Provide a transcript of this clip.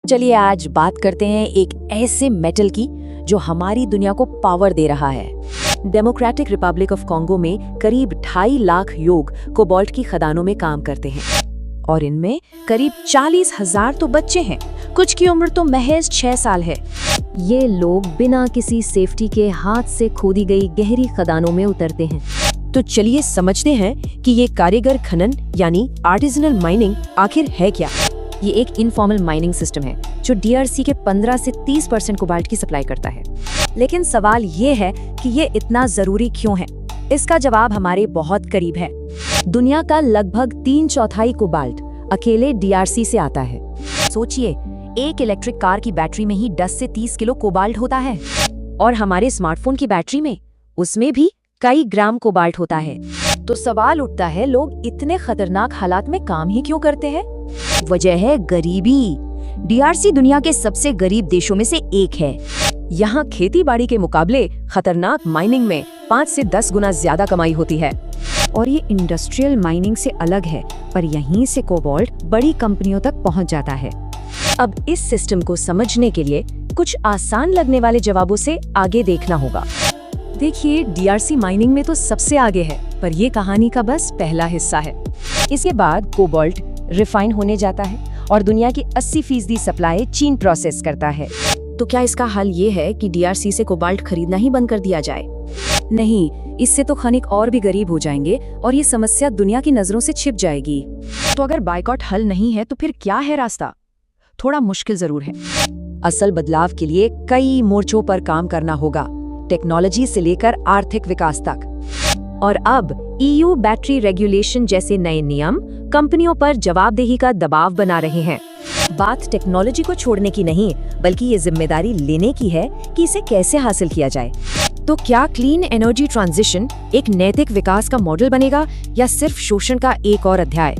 चलिए आज बात करते हैं एक ऐसे मेटल की जो हमारी दुनिया को पावर दे रहा है। डेमोक्रेटिक रिपब्लिक ऑफ कॉन्गो में करीब 2.5 लाख लोग कोबाल्ट की खदानों में काम करते हैं और इनमें करीब 40,000 तो बच्चे हैं, कुछ की उम्र तो महज 6 साल है। ये लोग बिना किसी सेफ्टी के हाथ से खोदी गई गहरी खदानों में उतरते हैं। तो चलिए समझते हैं कि ये कारीगर खनन यानी आर्टिजनल माइनिंग आखिर है क्या। ये एक इनफॉर्मल माइनिंग सिस्टम है जो DRC के 15 से 30% कोबाल्ट की सप्लाई करता है। लेकिन सवाल ये है कि ये इतना जरूरी क्यों है? इसका जवाब हमारे बहुत करीब है। दुनिया का लगभग 3/4 कोबाल्ट अकेले DRC से आता है। सोचिए, एक इलेक्ट्रिक कार की बैटरी में ही 10 से 30 किलो कोबाल्ट होता है और हमारे स्मार्टफोन की बैटरी में उसमें भी कई ग्राम कोबाल्ट होता है। तो सवाल उठता है, लोग इतने खतरनाक हालात में काम ही क्यों करते हैं? वजह है गरीबी। DRC दुनिया के सबसे गरीब देशों में से एक है। यहाँ खेती बाड़ी के मुकाबले खतरनाक माइनिंग में 5 से 10 गुना ज्यादा कमाई होती है। और ये इंडस्ट्रियल माइनिंग से अलग है, पर यहीं से कोबाल्ट बड़ी कंपनियों तक पहुँच जाता है। अब इस सिस्टम को समझने के लिए कुछ आसान लगने वाले जवाबों से आगे देखना होगा। देखिए, DRC माइनिंग में तो सबसे आगे है, पर ये कहानी का बस पहला हिस्सा है। इसके बाद कोबाल्ट रिफाइन होने जाता है और दुनिया की 80% सप्लाई चीन प्रोसेस करता है। तो क्या इसका हल ये है कि DRC से कोबाल्ट खरीदना ही बंद कर दिया जाए? नहीं, इससे तो खनिक और भी गरीब हो जाएंगे और ये समस्या दुनिया की नजरों से छिप जाएगी। तो अगर बायकॉट हल नहीं है तो फिर क्या है रास्ता? थोड़ा मुश्किल जरूर है। असल बदलाव के लिए कई मोर्चों पर काम करना होगा, टेक्नोलॉजी से लेकर आर्थिक विकास तक। और अब EU बैटरी रेगुलेशन जैसे नए नियम कंपनियों पर जवाबदेही का दबाव बना रहे हैं। बात टेक्नोलॉजी को छोड़ने की नहीं, बल्कि ये जिम्मेदारी लेने की है कि इसे कैसे हासिल किया जाए। तो क्या क्लीन एनर्जी ट्रांजिशन एक नैतिक विकास का मॉडल बनेगा या सिर्फ शोषण का एक और अध्याय?